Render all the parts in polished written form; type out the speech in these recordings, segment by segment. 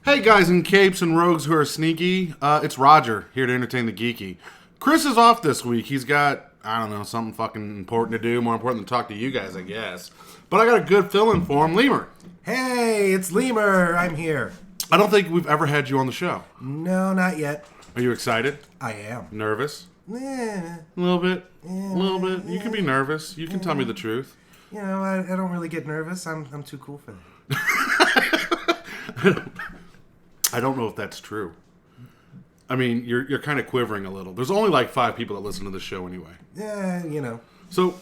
Hey guys in capes and rogues who are sneaky, it's Rodger here to entertain the geeky. Chris is off this week. He's got, I don't know, something fucking important to do, more important than talk to you guys, I guess. But I got a good fill-in for him, Leemer. Hey, it's Leemer. I'm here. I don't think we've ever had you on the show. No, not yet. Are you excited? I am. Nervous? Eh, A little bit? A little bit? You can be nervous. You can tell me the truth. You know, I don't really get nervous. I'm too cool for that. I don't know if that's true. I mean, you're kind of quivering a little. There's only like 5 people that listen to the show anyway. Yeah, you know. So,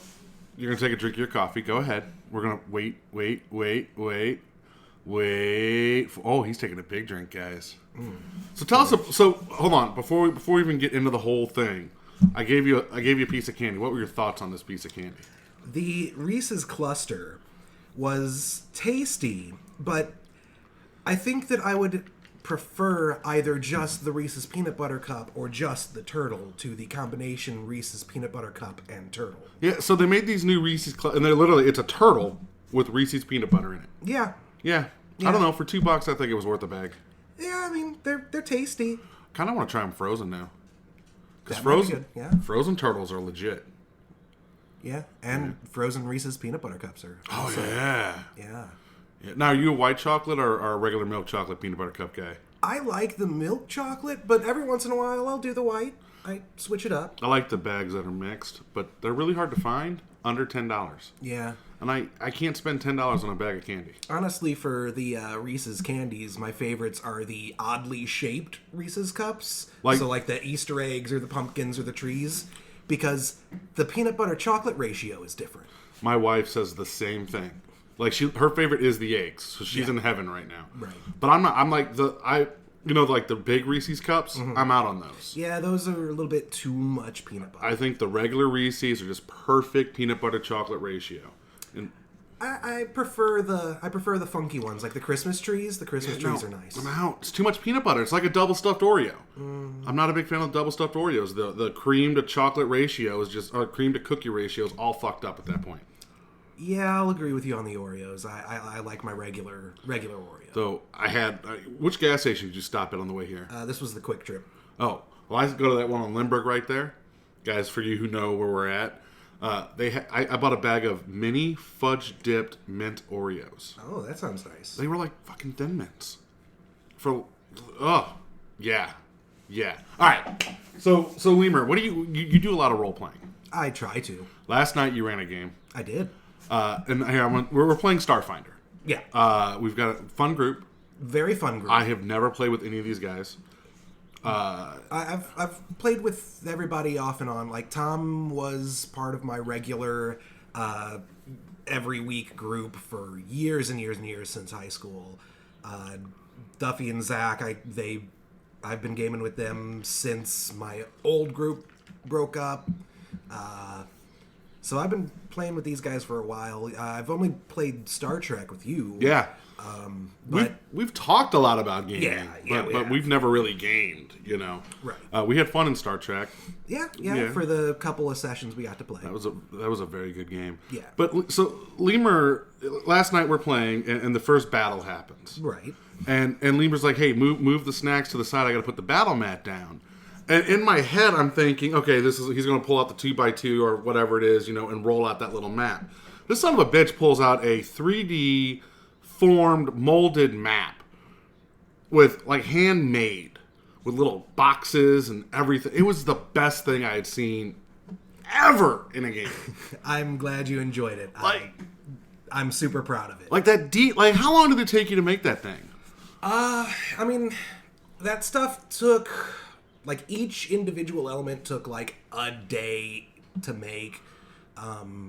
you're going to take a drink of your coffee. Go ahead. We're going to wait. Oh, he's taking a big drink, guys. So tell us. So hold on. Before we even get into the whole thing, I gave you a piece of candy. What were your thoughts on this piece of candy? The Reese's cluster was tasty, but I think that I would prefer either just the Reese's peanut butter cup or just the turtle to the combination Reese's peanut butter cup and turtle. Yeah. So they made these new Reese's, and they're literally it's a turtle with Reese's peanut butter in it. Yeah. Yeah. I don't know. For $2, I think it was worth a bag. Yeah, I mean they're tasty. Kind of want to try them frozen now. Because That might be good, yeah. frozen turtles are legit. Yeah, and frozen Reese's peanut butter cups are. Oh also- yeah. Yeah. Now, are you a white chocolate or a regular milk chocolate peanut butter cup guy? I like the milk chocolate, but every once in a while I'll do the white. I switch it up. I like the bags that are mixed, but they're really hard to find. Under $10. Yeah. And I can't spend $10 on a bag of candy. Honestly, for the Reese's candies, my favorites are the oddly shaped Reese's cups. Like the Easter eggs or the pumpkins or the trees. Because the peanut butter chocolate ratio is different. My wife says the same thing. Like her favorite is the eggs, so she's in heaven right now. Right. But I'm not. I'm like like the big Reese's cups. Mm-hmm. I'm out on those. Yeah, those are a little bit too much peanut butter. I think the regular Reese's are just perfect peanut butter chocolate ratio. And I prefer the funky ones, like the Christmas trees. The Christmas trees are nice. I'm out. It's too much peanut butter. It's like a double stuffed Oreo. I'm not a big fan of double stuffed Oreos. The cream to chocolate ratio is just, or cream to cookie ratio is all fucked up at that point. Yeah, I'll agree with you on the Oreos. I like my regular Oreo. So I had which gas station did you stop at on the way here? This was the Quick Trip. Oh, well, I go to that one on Lindbergh right there, guys. For you who know where we're at, I bought a bag of mini fudge dipped mint Oreos. Oh, that sounds nice. They were like fucking Thin Mints. Yeah. All right. So Leemer, what do you do a lot of role playing? I try to. Last night you ran a game. I did. And here we're playing Starfinder. Yeah. We've got a fun group. Very fun group. I have never played with any of these guys. I've played with everybody off and on. Like Tom was part of my regular every week group for years and years and years since high school. Duffy and Zach, I've been gaming with them since my old group broke up. So I've been playing with these guys for a while. I've only played Star Trek with you. Yeah. But we've talked a lot about gaming, but we've never really gamed, you know. Right. We had fun in Star Trek. Yeah, for the couple of sessions we got to play. That was a very good game. Yeah. But so Leemer, last night we're playing, and the first battle happens. Right. And Leemer's like, "Hey, move the snacks to the side. I got to put the battle mat down." And in my head, I'm thinking, okay, he's going to pull out the 2x2 or whatever it is, you know, and roll out that little map. This son of a bitch pulls out a 3D formed, molded map with, like, handmade, with little boxes and everything. It was the best thing I had seen ever in a game. I'm glad you enjoyed it. I'm super proud of it. Like, how long did it take you to make that thing? I mean, that stuff took... Like, each individual element took, like, a day to make,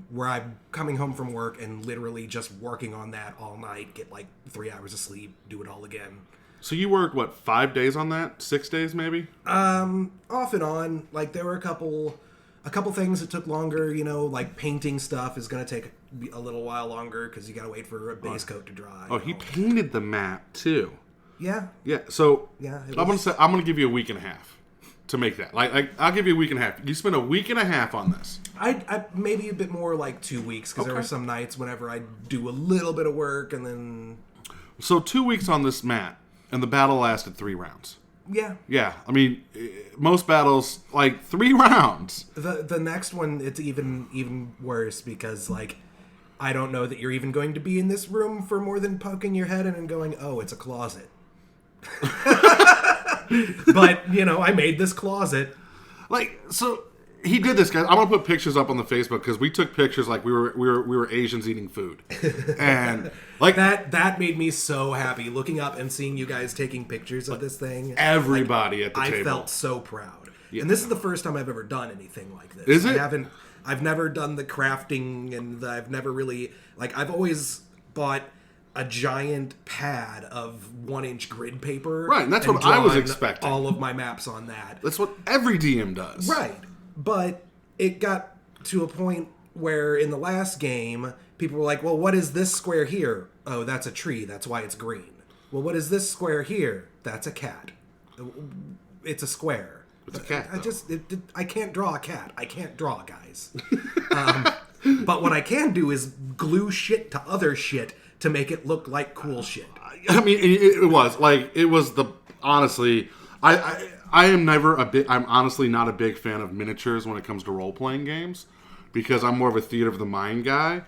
where I'm coming home from work and literally just working on that all night, get, like, 3 hours of sleep, do it all again. So you worked, 5 days on that? 6 days, maybe? Off and on. Like, there were a couple things that took longer, you know, like painting stuff is going to take a little while longer because you got to wait for a base coat to dry. Oh, he painted the map, too. Yeah. Yeah, so yeah, I'm gonna give you a week and a half to make that. Like I'll give you a week and a half. You spend a week and a half on this. I maybe a bit more, like 2 weeks, because there were some nights whenever I'd do a little bit of work and then... So 2 weeks on this mat. and the battle lasted 3 rounds. Yeah. Yeah, I mean, most battles, like, 3 rounds. The next one, it's even worse because, like, I don't know that you're even going to be in this room for more than poking your head in and going, oh, it's a closet. But, you know, I made this closet. Like, so he did this, guys. I'm gonna put pictures up on the Facebook because we took pictures like we were Asians eating food, and like that made me so happy looking up and seeing you guys taking pictures of this thing. Everybody at the table. I felt so proud, Yeah. and this is the first time I've ever done anything like this. Is it? I've never done the crafting, and I've never really I've always bought a giant pad of 1-inch grid paper. Right, and that's what I was drawn expecting. all of my maps on that. That's what every DM does. Right. But it got to a point where in the last game, people were like, well, what is this square here? Oh, that's a tree. That's why it's green. Well, what is this square here? That's a cat. It's a square. It's a cat, though. I can't draw a cat. I can't draw, guys. But what I can do is glue shit to other shit to make it look like cool shit. I mean, it was honestly, I am never I'm honestly not a big fan of miniatures when it comes to role-playing games because I'm more of a theater of the mind guy.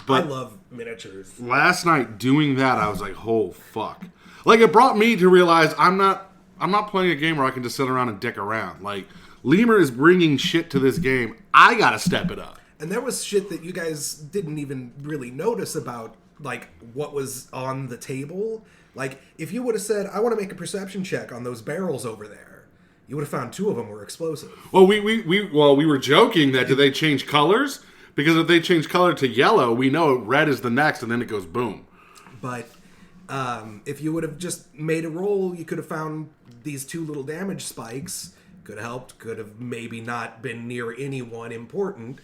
But I love miniatures. Last night doing that, I was like, oh, fuck. Like, it brought me to realize I'm not playing a game where I can just sit around and dick around. Like, Leemer is bringing shit to this game. I gotta step it up. And there was shit that you guys didn't even really notice about, like, what was on the table. Like, if you would have said, I want to make a perception check on those barrels over there, you would have found 2 of them were explosive. Well, we were joking that do they change colors? Because if they change color to yellow, we know red is the next, and then it goes boom. But if you would have just made a roll, you could have found these 2 little damage spikes. Could have helped. Could have maybe not been near anyone important.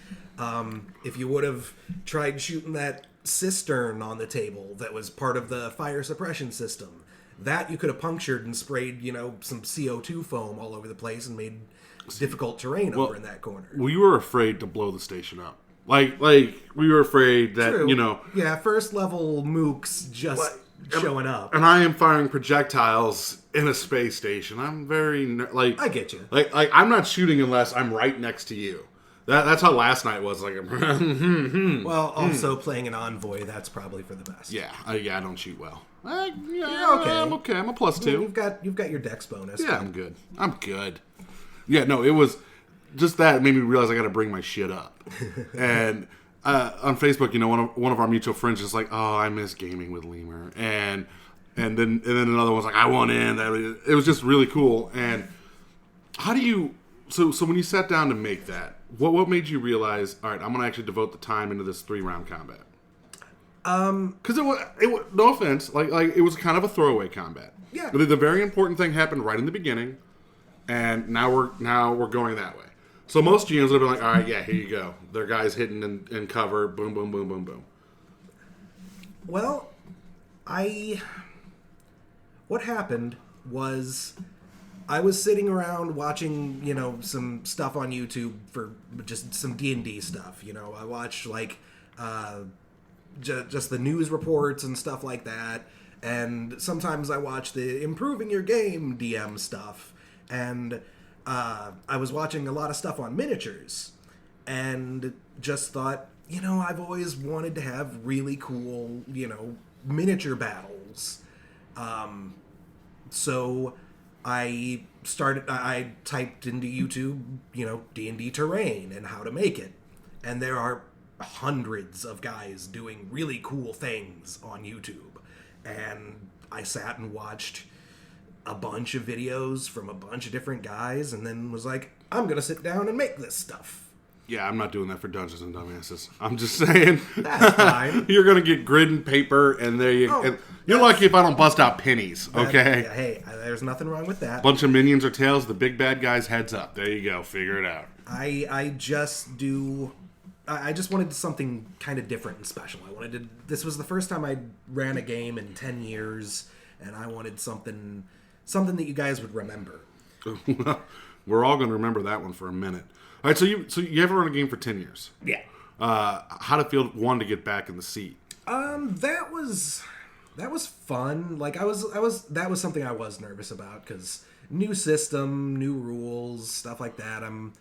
If you would have tried shooting that cistern on the table that was part of the fire suppression system, that you could have punctured and sprayed, some CO2 foam all over the place and made difficult terrain over in that corner. We were afraid to blow the station up. Like we were afraid that, True. Yeah, first level mooks just showing up. And I am firing projectiles in a space station. I'm very, I get you. Like I'm not shooting unless I'm right next to you. That's how last night was. Like, well, also playing an envoy, that's probably for the best. Yeah, I don't shoot well. Okay. I'm okay. I'm a +2. You've got your dex bonus. Yeah, I'm good. Yeah, no, it was just that made me realize I got to bring my shit up. And on Facebook, one of our mutual friends is like, "Oh, I miss gaming with Leemer," and then another one's like, "I want in." It was just really cool. And how do you? So when you sat down to make that, what made you realize? All right, I'm going to actually devote the time into this 3-round combat. Because it was no offense, like it was kind of a throwaway combat. Yeah. The very important thing happened right in the beginning, and now we're going that way. So most GMs would have been like, all right, yeah, here you go. Their guys hitting in cover, boom, boom, boom, boom, boom. Well, what happened was I was sitting around watching, some stuff on YouTube for just some D&D stuff. I watched just the news reports and stuff like that. And sometimes I watch the improving your game DM stuff. And I was watching a lot of stuff on miniatures and just thought, I've always wanted to have really cool, miniature battles. So I typed into YouTube, D&D terrain and how to make it. And there are hundreds of guys doing really cool things on YouTube. And I sat and watched a bunch of videos from a bunch of different guys and then was like, I'm going to sit down and make this stuff. Yeah, I'm not doing that for Dungeons and Dumbasses. I'm just saying. That's fine. You're going to get grid and paper, and there you go. You're lucky if I don't bust out pennies, okay? Hey, there's nothing wrong with that. Bunch of minions or tails, the big bad guy's heads up. There you go. Figure it out. I just wanted something kind of different and special. This was the first time I ran a game in 10 years, and I wanted something that you guys would remember. We're all going to remember that one for a minute. All right, so you haven't run a game for 10 years. Yeah. How'd it feel, one, to get back in the seat? That was That was fun. Like that was something I was nervous about because new system, new rules, stuff like that. I'm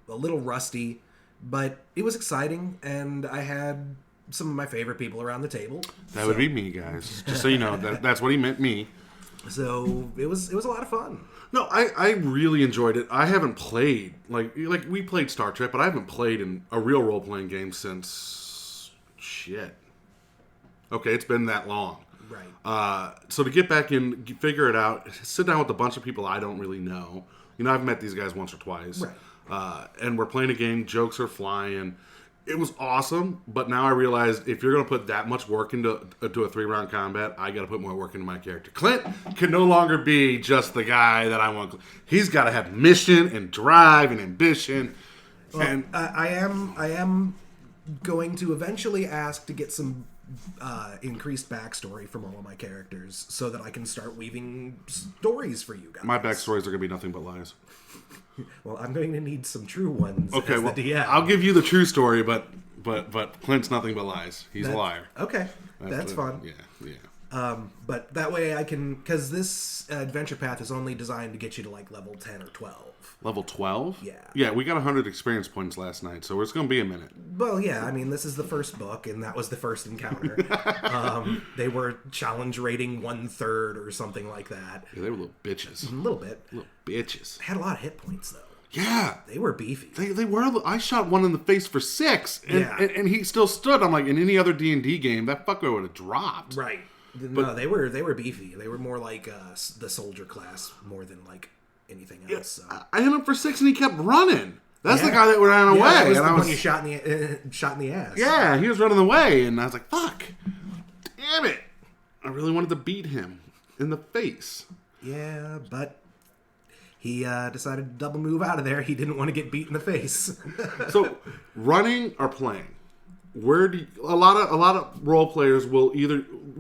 a little rusty, but it was exciting, and I had some of my favorite people around the table. That would be me, guys. Just so you know, that's what he meant, me. So it was a lot of fun. No, I really enjoyed it. I haven't played like we played Star Trek, but I haven't played in a real role playing game since shit. Okay, it's been that long. Right. So to get back in, figure it out, sit down with a bunch of people I don't really know. You know, I've met these guys once or twice. Right. And we're playing a game, jokes are flying. It was awesome, but now I realize if you're going to put that much work into a 3-round combat, I got to put more work into my character. Clint can no longer be just the guy that I want. He's got to have mission and drive and ambition. Well, and I am going to eventually ask to get some increased backstory from all of my characters so that I can start weaving stories for you guys. my backstories are going to be nothing but lies. Well, I'm going to need some true ones. Okay, as well, the DM. I'll give you the true story, but Clint's nothing but lies. He's a liar. Okay, that's fun. Yeah. But that way I can, because this adventure path is only designed to get you to like level 10 or 12. Level 12? Yeah. Yeah, we got 100 experience points last night, so it's going to be a minute. Well, yeah, I mean, this is the first book, and that was the first encounter. They were challenge rating 1/3 or something like that. Yeah, they were little bitches. A little bit. Little bitches. They had a lot of hit points, though. Yeah. They were beefy. They were. I shot one in the face for 6, and, Yeah. and he still stood. I'm like, in any other D&D game, that fucker would have dropped. Right. No, they were beefy. They were more like the soldier class more than like anything else. So. I hit him for 6, and he kept running. That's the Yeah. guy that ran away. That was and the I one was, you shot in the ass. Yeah, he was running away, and I was like, fuck. Damn it. I really wanted to beat him in the face. Yeah, but he decided to double move out of there. He didn't want to get beat in the face. So, running or playing? Where do you, a lot of role players will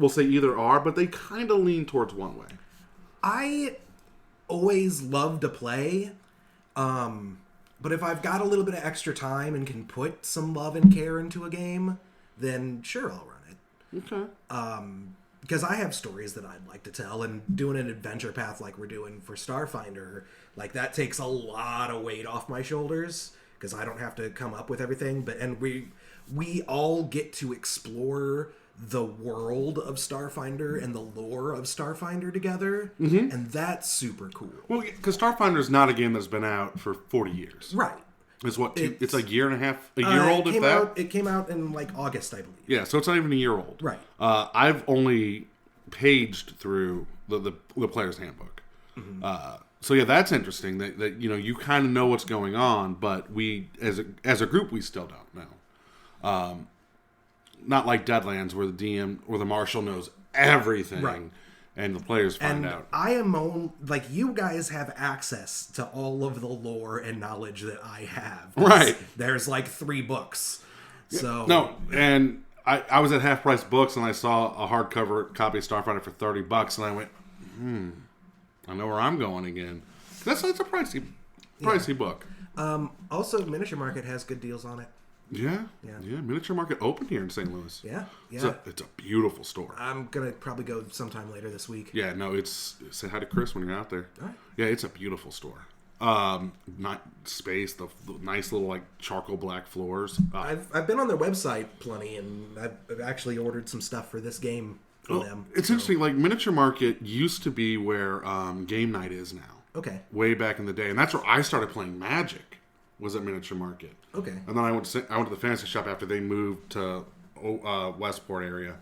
say either are, but they kind of lean towards one way. I always love to play, but if I've got a little bit of extra time and can put some love and care into a game, then sure, I'll run it. Okay. Because I have stories that I'd like to tell, and doing an adventure path like we're doing for Starfinder, like that takes a lot of weight off my shoulders because I don't have to come up with everything. And we all get to explore the world of Starfinder and the lore of Starfinder together, and that's super cool. Well, because Starfinder is not a game that's been out for 40 years. Right. It's what? It's a year and a half, a year old, if that? It came out in like August, I believe. Yeah, so it's not even a year old. Right. I've only paged through the player's handbook. So yeah, that's interesting that you kind of know what's going on, but we as a group we still don't know. Not like Deadlands where the DM or the marshal knows everything, Right. and the players find And out. I am like you guys have access to all of the lore and knowledge that I have. 'Cause Right. There's like 3 books. So No, and I was at Half Price Books and I saw a hardcover copy of Starfighter for $30, and I went, I know where I'm going again. That's a pricey book. Also, Miniature Market has good deals on it. Yeah. Miniature Market opened here in St. Louis. Yeah. It's a beautiful store. I'm gonna probably go sometime later this week. Yeah, no, say hi to Chris when you're out there. All right. Yeah, it's a beautiful store. Not space, the nice little like charcoal black floors. I've been on their website plenty, and I've actually ordered some stuff for this game for them. It's interesting. Like Miniature Market used to be where Game Night is now. Okay. Way back in the day, and that's where I started playing Magic. Was at Miniature Market. Okay. And then I went to the fantasy shop after they moved to Westport area.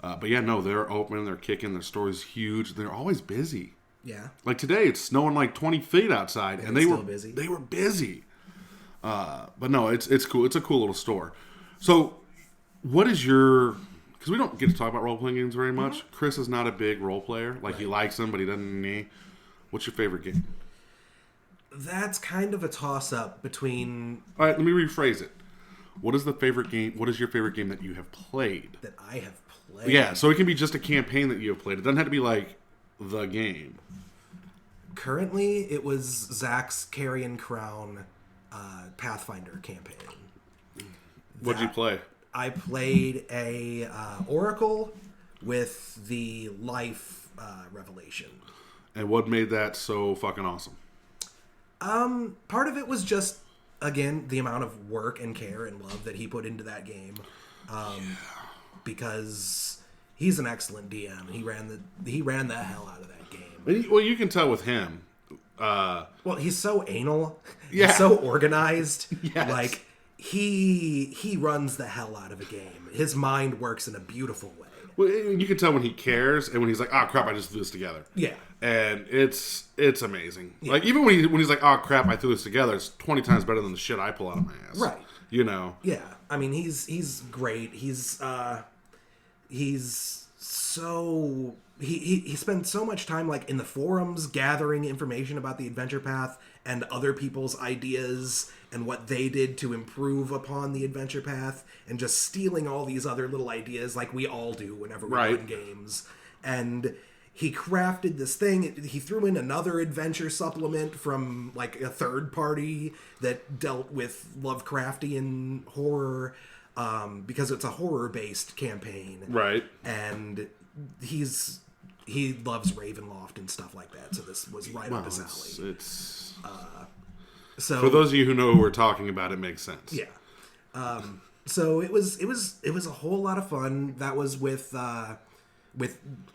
But yeah, no, they're open, they're kicking, their store is huge. They're always busy. Yeah. Like today, it's snowing like 20 feet outside, and they were busy. They were busy. But no, it's cool. It's a cool little store. So, what is your? Because we don't get to talk about role playing games very much. Chris is not a big role player. Like he likes them, but he doesn't. What's your favorite game? That's kind of a toss-up between... All right, let me rephrase it. What is the favorite game? What is your favorite game that you have played? That I have played? Yeah, so it can be just a campaign that you have played. It doesn't have to be like the game. Currently, it was Zach's Carrion Crown Pathfinder campaign. What'd you play? I played a Oracle with the life revelation. And what made that so fucking awesome? Part of it was just, again, the amount of work and care and love that he put into that game. Because he's an excellent DM. He ran the hell out of that game. Well, you can tell with him. Well, he's so anal. Yeah. He's so organized. Yes. Like, he runs the hell out of a game. His mind works in a beautiful way. Well, you can tell when he cares and when he's like, "Oh crap, I just threw this together." Yeah. And it's amazing. Yeah. Like even when he's like, "Oh crap, I threw this together," it's 20 times better than the shit I pull out of my ass. Right. You know. Yeah. I mean, he's great. He's so he spent so much time like in the forums gathering information about the adventure path and other people's ideas and what they did to improve upon the adventure path, and just stealing all these other little ideas like we all do whenever we run games. And he crafted this thing. He threw in another adventure supplement from like a third party that dealt with Lovecraftian horror, because it's a horror-based campaign. Right. And he loves Ravenloft and stuff like that, so this was right up his alley. So for those of you who know who we're talking about, it makes sense. Yeah. So it was a whole lot of fun. That was with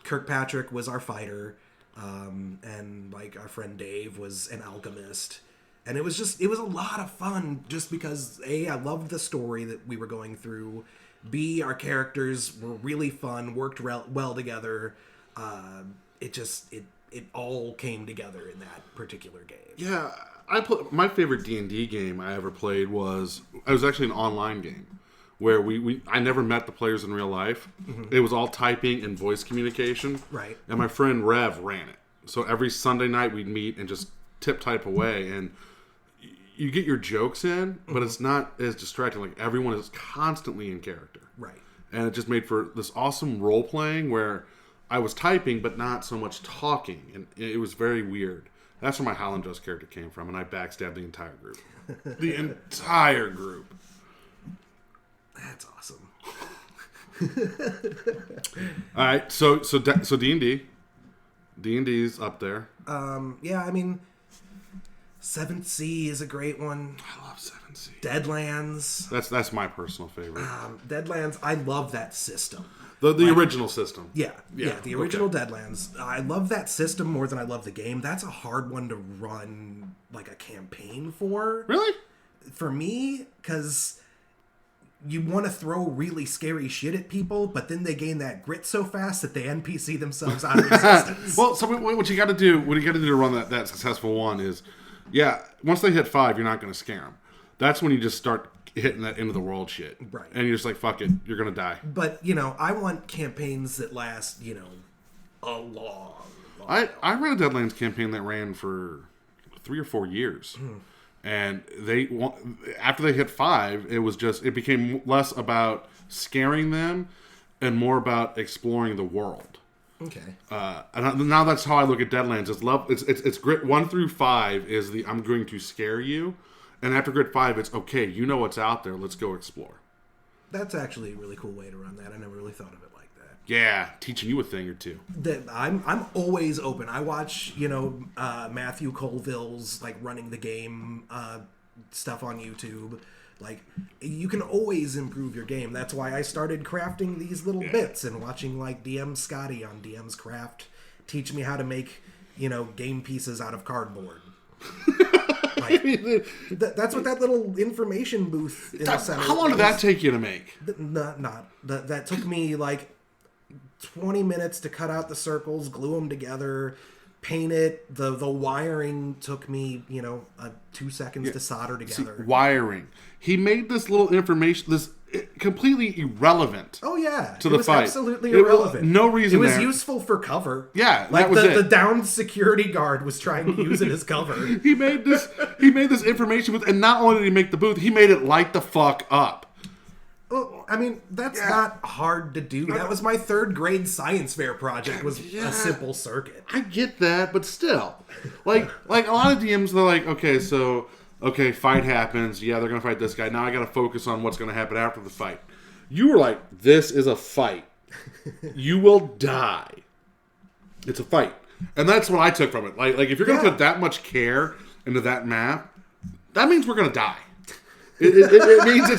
Kirkpatrick was our fighter, and like our friend Dave was an alchemist, and it was a lot of fun just because A, I loved the story that we were going through. B, our characters were really fun, worked well together. It all came together in that particular game. Yeah, my favorite D&D game I ever played was actually an online game where I never met the players in real life. Mm-hmm. It was all typing and voice communication. Right. And my friend Rev ran it. So every Sunday night we'd meet and just type away, and you get your jokes in, but it's not as distracting. Like everyone is constantly in character. Right. And it just made for this awesome role playing where I was typing but not so much talking, and it was very weird. That's where my Howland Jost character came from, and I backstabbed the entire group. The entire group. That's awesome. All right, so D&D. D&D's up there. Yeah, I mean, 7th Sea is a great one. I love 7th Sea. Deadlands. That's my personal favorite. Deadlands, I love that system. The original system. Yeah, the original Deadlands. I love that system more than I love the game. That's a hard one to run like a campaign for. Really? For me, because you want to throw really scary shit at people, but then they gain that grit so fast that they NPC themselves out of existence. Well, so what you got to do to run that successful one is, once they hit 5, you're not going to scare them. That's when you just start hitting that end of the world shit. Right. And you're just like, fuck it, you're going to die. But, I want campaigns that last, a long I ran a Deadlands campaign that ran for 3 or 4 years. And after they hit 5, it became less about scaring them and more about exploring the world. Okay. And now that's how I look at Deadlands. It's grit 1 through 5 is I'm going to scare you, and after grit 5, it's okay. You know what's out there. Let's go explore. That's actually a really cool way to run that. I never really thought of it like that. Yeah, teaching you a thing or two. I'm always open. I watch Matthew Colville's like running the game stuff on YouTube. Like, you can always improve your game. That's why I started crafting these little bits and watching like DM Scotty on DM's Craft teach me how to make game pieces out of cardboard. Like, that's what that little information booth in the center. How long did that take you to make? That took me like 20 minutes to cut out the circles, glue them together, paint it. The wiring took me 2 seconds to solder together. See, wiring. He made this little information, this completely irrelevant. Oh yeah, to the fight. Absolutely irrelevant. No reason. It was there. Useful for cover. Yeah, like that was the downed security guard was trying to use it as cover. He made this information with, and not only did he make the booth, he made it light the fuck up. Well, I mean, that's not hard to do. That was my 3rd grade science fair project. Was a simple circuit. I get that, but still, like a lot of DMs, they're like, okay, fight happens. Yeah, they're gonna fight this guy. Now I gotta focus on what's gonna happen after the fight. You were like, this is a fight. You will die. It's a fight. And that's what I took from it. Like if you're going to put that much care into that map, that means we're going to die. It means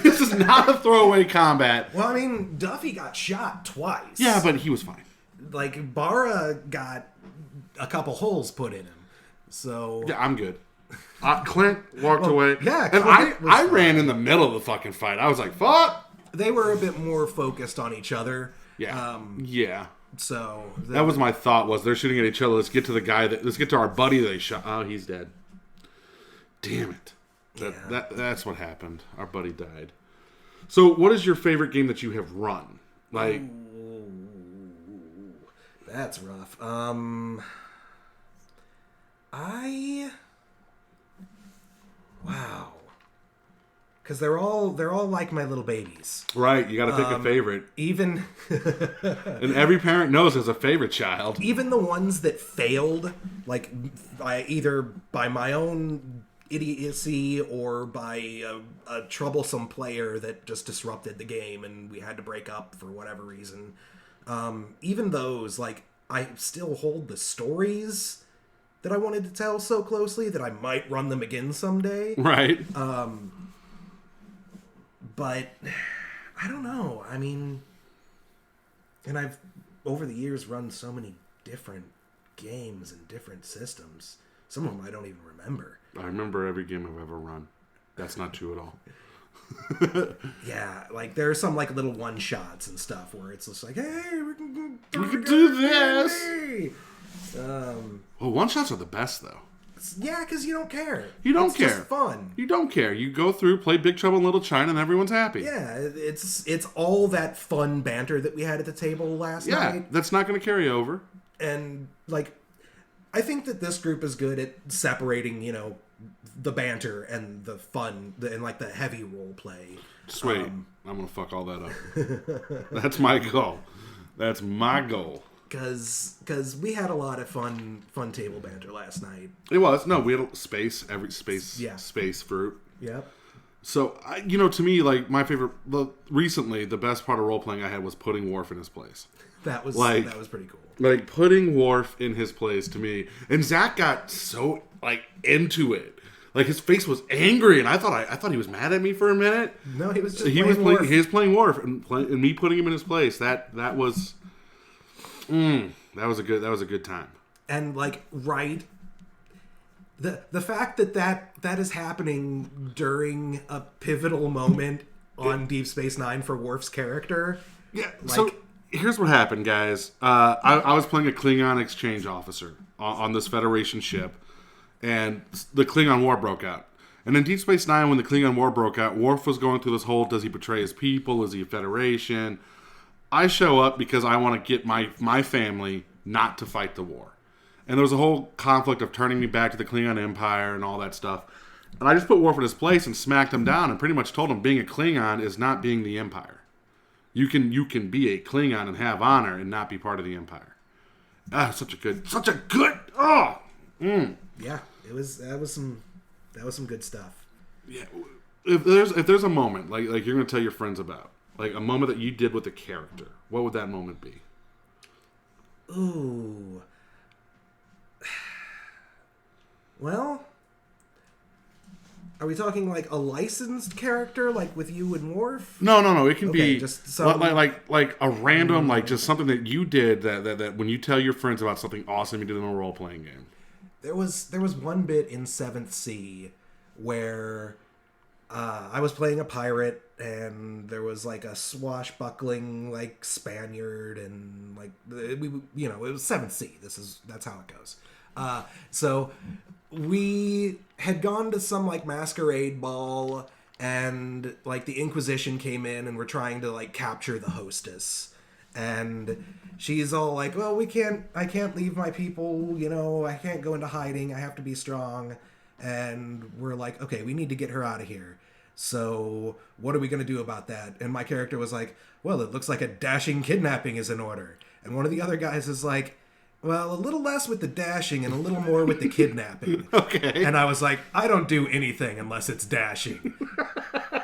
this is not a throwaway combat. Well, I mean, Duffy got shot twice. Yeah, but he was fine. Like, Bara got a couple holes put in him. So... Yeah, I'm good. Clint walked away. Yeah, and Clint I ran in the middle of the fucking fight. I was like, fuck! They were a bit more focused on each other. Yeah. Yeah. So... That was my thought, was they're shooting at each other. Let's get to our buddy they shot. Oh, he's dead. Damn it. That's what happened. Our buddy died. So, what is your favorite game that you have run? Like... Ooh, that's rough. Wow. Because they're all like my little babies. Right, you got to pick a favorite. Even and every parent knows there's a favorite child. Even the ones that failed, like either by my own idiocy or by a troublesome player that just disrupted the game and we had to break up for whatever reason. Even those, like, I still hold the stories that I wanted to tell so closely that I might run them again someday. Right. But I don't know. I mean, and I've over the years run so many different games and different systems. Some of them I don't even remember. I remember every game I've ever run. That's not true at all. Yeah, like there are some like little one shots and stuff where it's just like, hey, we can do this. Well, one shots are the best though. Yeah, because you don't care. You don't care. It's just fun. You don't care. You go through, play Big Trouble in Little China, and everyone's happy. Yeah, it's all that fun banter that we had at the table last night. Yeah, that's not going to carry over. And like, I think that this group is good at separating, the banter and the fun and like the heavy role play. Just wait, I'm gonna fuck all that up. That's my goal. That's my goal. Because we had a lot of fun table banter last night. It was. No, we had space fruit. Yep. So, to me, like, my favorite, recently, the best part of role-playing I had was putting Worf in his place. That was pretty cool. Like, putting Worf in his place, to me, and Zach got so, like, into it. Like, his face was angry, and I thought he was mad at me for a minute. No, he was just playing Worf, and me putting him in his place. That was... that was a good time. And like, right, the fact that is happening during a pivotal moment on Deep Space Nine for Worf's character. Yeah. Like, so here's what happened, guys. I was playing a Klingon exchange officer on this Federation ship, and the Klingon War broke out. And in Deep Space Nine, when the Klingon War broke out, Worf was going through this whole: does he betray his people? Is he a Federation? I show up because I want to get my family not to fight the war. And there was a whole conflict of turning me back to the Klingon Empire and all that stuff. And I just put Worf in his place and smacked him down and pretty much told him being a Klingon is not being the Empire. You can be a Klingon and have honor and not be part of the Empire. Such a good. Yeah, that was some good stuff. Yeah, if there's a moment like you're gonna tell your friends about. Like, a moment that you did with a character. What would that moment be? Ooh. Well, are we talking like a licensed character, like with you and Worf? No. It can be just some... like a random, like just something that you did that when you tell your friends about something awesome you did in a role-playing game. There was one bit in 7th Sea where I was playing a pirate, and there was like a swashbuckling like Spaniard, and like it was 7th Sea. That's how it goes. So we had gone to some like masquerade ball, and like the Inquisition came in and were trying to like capture the hostess, and she's all like, well, I can't leave my people, I can't go into hiding, I have to be strong. And we're like, okay, we need to get her out of here. So what are we going to do about that? And my character was like, well, it looks like a dashing kidnapping is in order. And one of the other guys is like, well, a little less with the dashing and a little more with the kidnapping. Okay. And I was like, I don't do anything unless it's dashing.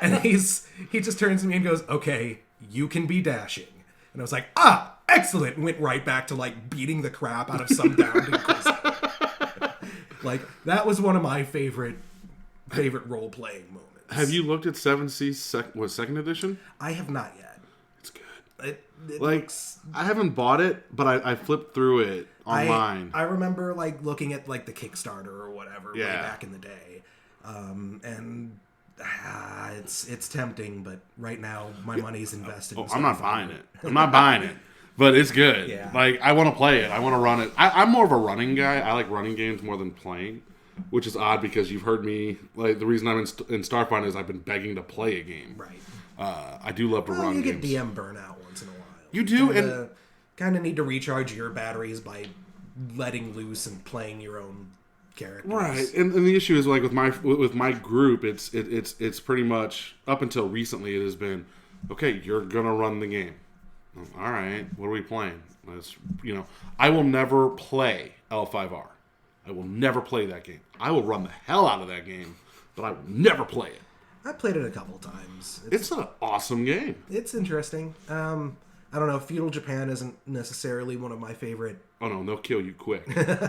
And he just turns to me and goes, okay, you can be dashing. And And I was like, excellent. And went right back to like beating the crap out of some downed Inquisitor. Like, that was one of my favorite role-playing moments. Have you looked at 7C second edition? I have not yet. It's good. It Like, looks... I haven't bought it, but I flipped through it online. I remember like looking at like the Kickstarter or whatever way Yeah. back in the day, and it's tempting, but right now my money's invested. Oh, in I'm not Starfighter. buying it. I'm not buying it. But it's good. Yeah. Like, I want to play it. I want to run it. I'm more of a running guy. I like running games more than playing, which is odd because you've heard me. Like, the reason I'm in Starfighter is I've been begging to play a game. Right. I do love to run You games. get DM burnout once in a while. You do, and kind of need to recharge your batteries by letting loose and playing your own characters. Right, and the issue is like with my group, it's pretty much up until recently it has been, okay, you're gonna run the game. All right, what are we playing? I will never play L5R. I will never play that game. I will run the hell out of that game, but I will never play it. I played it a couple times. It's an awesome game. It's interesting. I don't know. Feudal Japan isn't necessarily one of my favorite. Oh no, they'll kill you quick.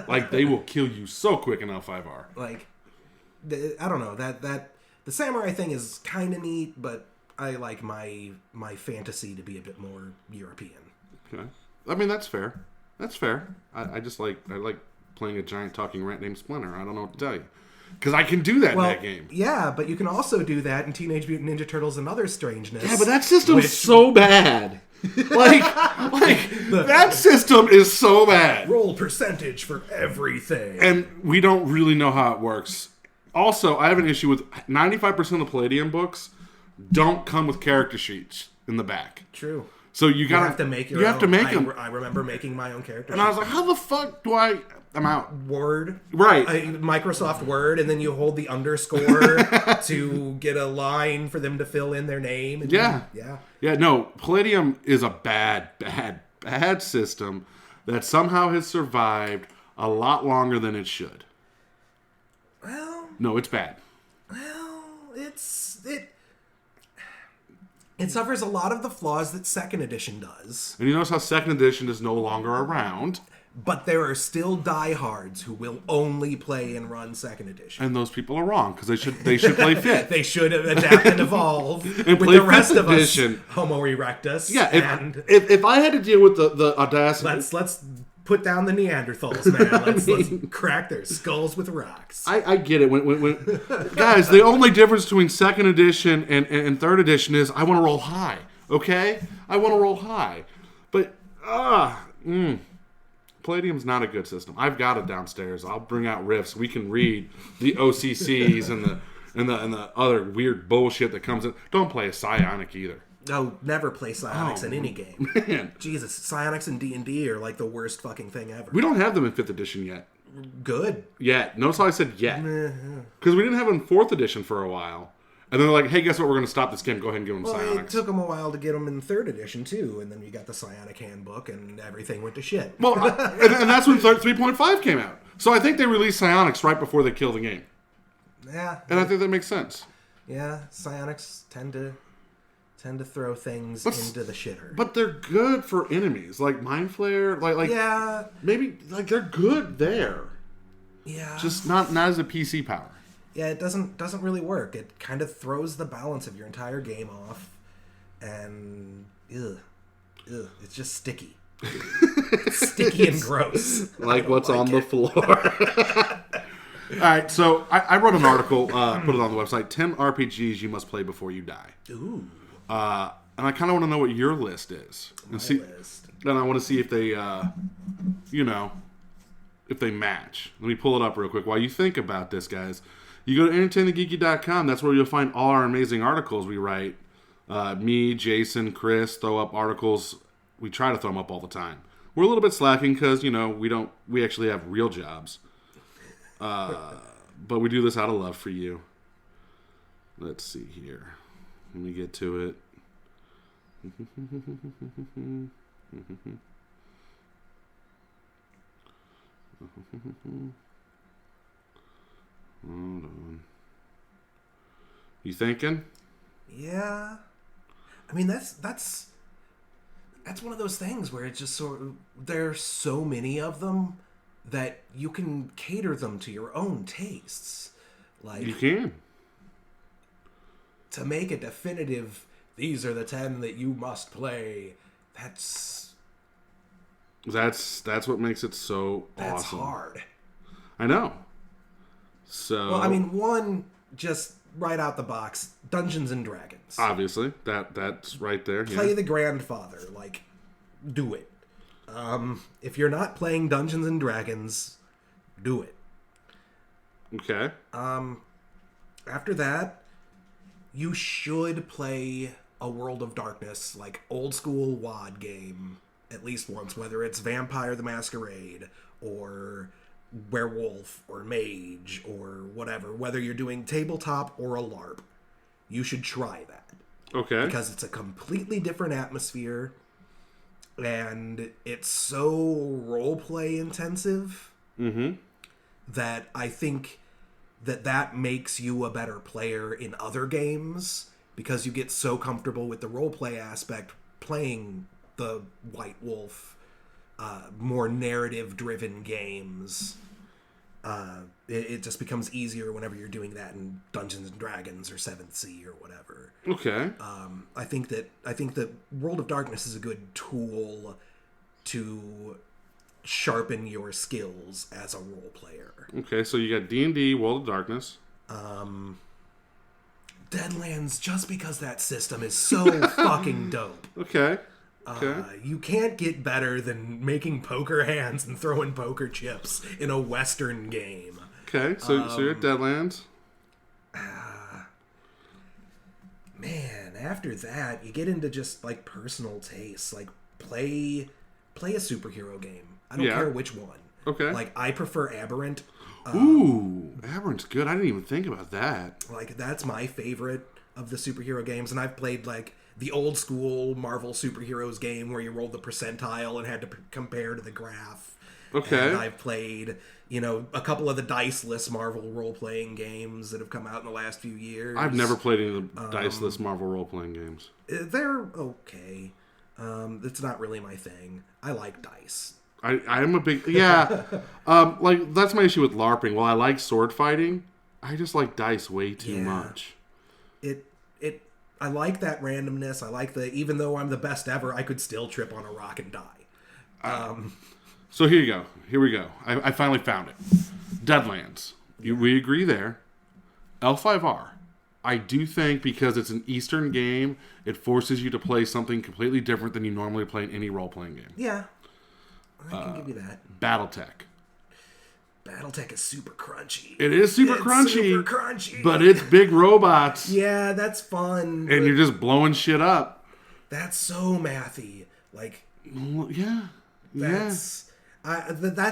Like, they will kill you so quick in L5R. Like, I don't know that the samurai thing is kind of neat, but I like my fantasy to be a bit more European. Okay, I mean that's fair. That's fair. I like playing a giant talking rat named Splinter. I don't know what to tell you. Because I can do that in that game. Yeah, but you can also do that in Teenage Mutant Ninja Turtles and Other Strangeness. Yeah, but that system's so bad. like that system is so bad. Roll percentage for everything. And we don't really know how it works. Also, I have an issue with 95% of Palladium books don't come with character sheets in the back. True. So you have to make your own. have to make them. I remember making my own character And I was like, how the fuck do I'm out. Word. Right. Microsoft Word, and then you hold the underscore to get a line for them to fill in their name. And Yeah. Yeah, no, Palladium is a bad system that somehow has survived a lot longer than it should. Well... No, it's bad. Well, it suffers a lot of the flaws that second edition does. And you notice how second edition is no longer around. But there are still diehards who will only play and run second edition. And those people are wrong, because they should play fifth. They should adapt and evolve and with play the rest of edition. Us Homo erectus. Yeah, if I had to deal with the audacity... Let's put down the Neanderthals, man. Let's crack their skulls with rocks. I get it. When guys, the only difference between second edition and third edition is I want to roll high, okay? I want to roll high. But, Palladium's not a good system. I've got it downstairs. I'll bring out riffs. We can read the OCCs and the other weird bullshit that comes in. Don't play a psionic either. No, never play psionics in any game. Man. Jesus, psionics in D&D are like the worst fucking thing ever. We don't have them in 5th edition yet. Good. Yet. Notice how I said yet. Because we didn't have them in 4th edition for a while. And then they're like, hey, guess what? We're going to stop this game. Go ahead and give them psionics. It took them a while to get them in 3rd edition, too. And then we got the psionic handbook, and everything went to shit. Well, and that's when 3.5 came out. So I think they released psionics right before they killed the game. Yeah. And I think that makes sense. Yeah, psionics tend to throw things into the shitter. But they're good for enemies. Like Mind Flayer, yeah. Maybe they're good there. Yeah. Just not as a PC power. Yeah, it doesn't really work. It kind of throws the balance of your entire game off, and it's just sticky. It's sticky and gross. Like what's on the floor. All right, so I wrote an article, put it on the website, 10 RPGs you must play before you die. Ooh. And I kind of want to know what your list is. List. And I want to see if they, if they match. Let me pull it up real quick. While you think about this, guys, you go to entertainthegeeky.com. That's where you'll find all our amazing articles we write. Me, Jason, Chris throw up articles. We try to throw them up all the time. We're a little bit slacking because, we actually have real jobs. But we do this out of love for you. Let's see here. Let me get to it. Hold on. You thinking? Yeah. I mean, that's that's one of those things where it's just sort of, there's so many of them that you can cater them to your own tastes. Like, You can. to make a definitive, these are the 10 that you must play, that's That's what makes it so awesome. hard. I know. So, Well, I mean, one, just right out the box, Dungeons and Dragons. obviously, that's right there. Play the grandfather. Like, do it. If you're not playing Dungeons and Dragons, do it. Okay. After that, you should play a World of Darkness, like old school WoD game, at least once, whether it's Vampire the Masquerade or Werewolf or Mage or whatever, whether you're doing tabletop or a LARP, you should try that. Okay. Because it's a completely different atmosphere and it's so roleplay intensive that I think that makes you a better player in other games because you get so comfortable with the roleplay aspect playing the White Wolf, more narrative-driven games. It just becomes easier whenever you're doing that in Dungeons and Dragons or 7th Sea or whatever. Okay. I think that World of Darkness is a good tool to sharpen your skills as a role player. Okay, so you got D&D, World of Darkness. Deadlands, just because that system is so fucking dope. Okay. You can't get better than making poker hands and throwing poker chips in a Western game. Okay, so you're at Deadlands. Man, after that, you get into just like personal tastes. Like play a superhero game. I don't care which one. Okay. Like I prefer Aberrant. Ooh, Aberrant's good. I didn't even think about that. Like that's my favorite of the superhero games, and I've played like the old school Marvel superheroes game where you rolled the percentile and had to compare to the graph. Okay. And I've played, a couple of the diceless Marvel role-playing games that have come out in the last few years. I've never played any of the diceless Marvel role-playing games. They're okay. It's not really my thing. I like dice. I am a big... Yeah. Like, that's my issue with LARPing. While I like sword fighting, I just like dice way too much. I like that randomness. I like even though I'm the best ever, I could still trip on a rock and die. So here you go. Here we go. I finally found it. Deadlands. We agree there. L5R. I do think because it's an Eastern game, it forces you to play something completely different than you normally play in any role-playing game. Yeah. I can give you that. Battletech. Battletech is super crunchy. It is super crunchy. Super crunchy. But it's big robots. Yeah, that's fun. And you're just blowing shit up. That's so mathy. Like, yeah. That's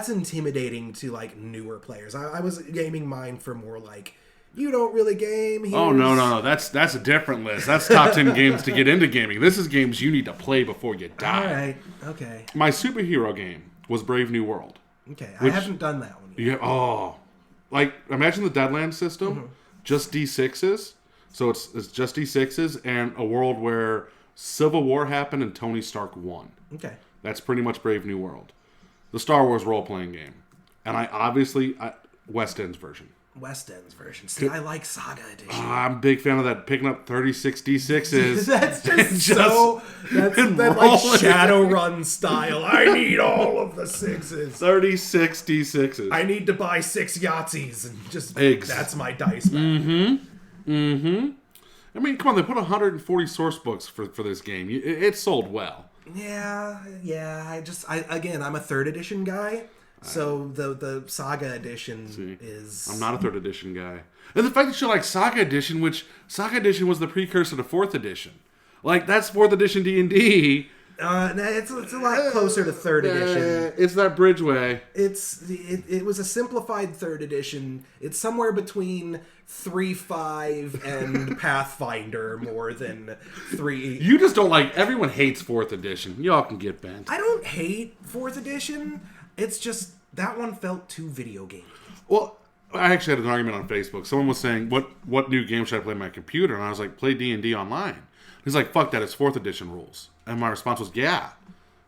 intimidating to like newer players. I was gaming mine for more like, you don't really game. Oh no. That's a different list. That's top 10 games to get into gaming. This is games you need to play before you die. All right. Okay. My superhero game was Brave New World. Okay. I haven't done that one yet. Like imagine the Deadlands system, just D6s. So it's just D6s and a world where Civil War happened and Tony Stark won. Okay. That's pretty much Brave New World. The Star Wars role-playing game. And West End's version. West End's version. See, I like Saga Edition. I'm a big fan of that, picking up 36 D6s. That's that's that like Shadowrun style. I need all of the 6s. 36 D6s. I need to buy 6 Yahtzees and just that's my dice map. I mean, come on, they put 140 source books for this game. It sold well. Yeah. I'm a 3rd edition guy. So the Saga Edition is... I'm not a 3rd edition guy. And the fact that you like Saga Edition, which Saga Edition was the precursor to 4th edition. Like, that's 4th edition D&D. It's a lot closer to 3rd edition. It's that Bridgeway. It was a simplified 3rd edition. It's somewhere between 3.5 and Pathfinder more than 3. You just don't like... Everyone hates 4th edition. Y'all can get bent. I don't hate 4th edition. It's just that one felt too video game. Well, I actually had an argument on Facebook. Someone was saying, "What new game should I play on my computer?" And I was like, "Play D&D online." He's like, fuck that, it's 4th edition rules. And my response was, yeah.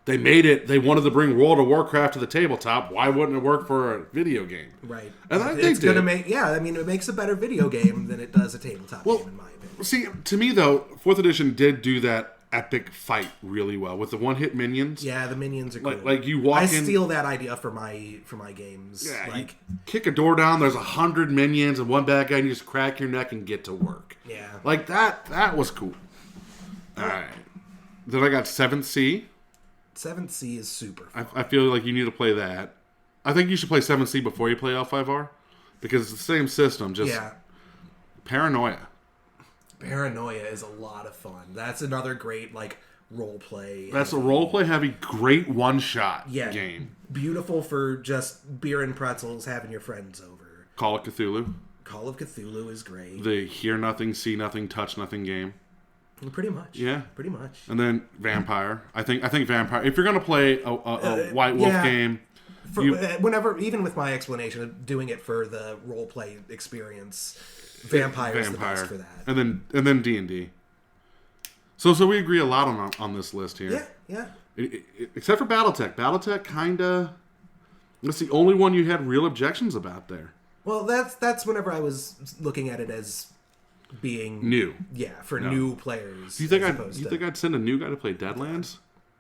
They made it. They wanted to bring World of Warcraft to the tabletop. Why wouldn't it work for a video game? Right. And I think it's going to make... Yeah, I mean, it makes a better video game than it does a tabletop game, in my opinion. See, to me, though, 4th edition did do that epic fight really well with the one-hit minions. Yeah, the minions are cool. Like you walk in... I steal that idea for my games. Yeah, like, you kick a door down, there's 100 minions and one bad guy, and you just crack your neck and get to work. Yeah. Like, that was cool. All right. Then I got 7th Sea. 7th Sea is super fun. I feel like you need to play that. I think you should play 7th Sea before you play L5R. Because it's the same system, just paranoia. Paranoia is a lot of fun. That's another great, like, role play. That's a role play heavy, great one-shot game. Beautiful for just beer and pretzels, having your friends over. Call of Cthulhu. Call of Cthulhu is great. The hear nothing, see nothing, touch nothing game. Pretty much. Yeah. Pretty much. And then Vampire. I think Vampire. If you're going to play a White Wolf game... whenever, even with my explanation of doing it for the role play experience, Vampire is the best for that. And then D&D. So we agree a lot on this list here. Yeah. Except for BattleTech. BattleTech kinda... That's the only one you had real objections about there. Well, that's whenever I was looking at it as being new. Yeah, for new players. Do you think I'd send a new guy to play Deadlands?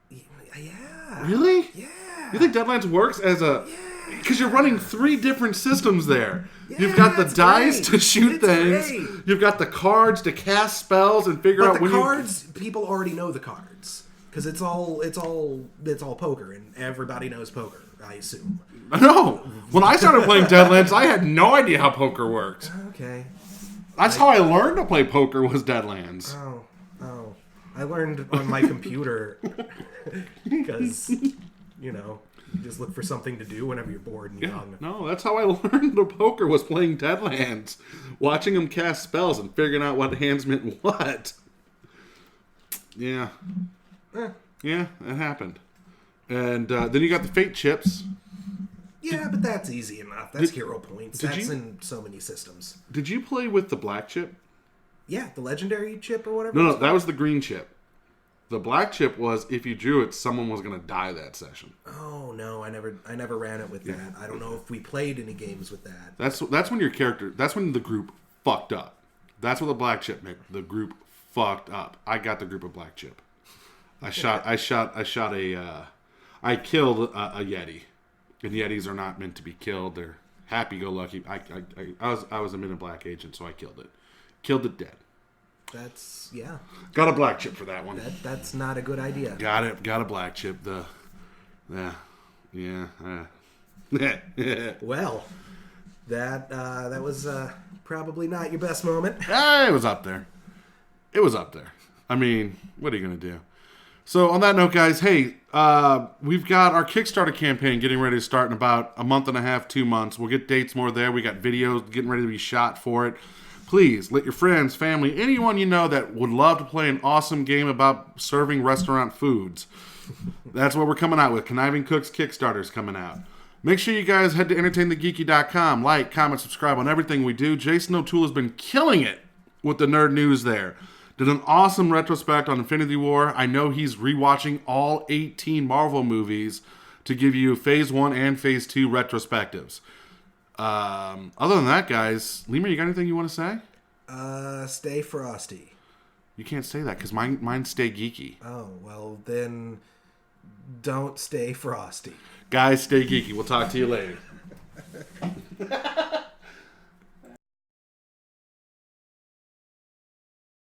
Yeah. Really? Yeah. You think Deadlands works as a... Because you're running 3 different systems there. Yeah, You've got the dice to shoot things. Great. You've got the cards to cast spells and figure out when cards, people already know the cards. Because it's all poker, and everybody knows poker, I assume. No. When I started playing Deadlands, I had no idea how poker worked. Okay. That's how I learned to play poker was Deadlands. Oh. I learned on my computer because, you just look for something to do whenever you're bored and young. No, that's how I learned the poker was playing Deadlands. Watching them cast spells and figuring out what hands meant what. Yeah. Yeah, it happened. And then you got the Fate chips. Yeah, but that's easy enough. That's hero points. That's in so many systems. Did you play with the black chip? Yeah, the legendary chip or whatever. No, that was the green chip. The black chip was if you drew it, someone was going to die that session. Oh no, I never ran it with that. I don't know if we played any games with that. That's when your character. That's when the group fucked up. That's what the black chip meant. The group fucked up. I got the group of black chip. I killed a Yeti. And Yetis are not meant to be killed. They're happy-go-lucky. I was a Men in Black agent, so I killed it. Killed it dead. That's, Got a black chip for that one. That's not a good idea. Got it. Got a black chip. Well, that was probably not your best moment. It was up there. I mean, what are you going to do? So on that note, guys, hey, we've got our Kickstarter campaign getting ready to start in about a month and a half, 2 months. We'll get dates more there. We got videos getting ready to be shot for it. Please let your friends, family, anyone you know that would love to play an awesome game about serving restaurant foods. That's what we're coming out with. Conniving Cooks Kickstarter's coming out. Make sure you guys head to entertainthegeeky.com. Like, comment, subscribe on everything we do. Jason O'Toole has been killing it with the nerd news there. Did an awesome retrospect on Infinity War. I know he's rewatching all 18 Marvel movies to give you Phase 1 and Phase 2 retrospectives. Other than that, guys, Leemer, you got anything you want to say? Stay frosty. You can't say that because mine stay geeky. Oh, well, then don't stay frosty. Guys, stay geeky. We'll talk to you later.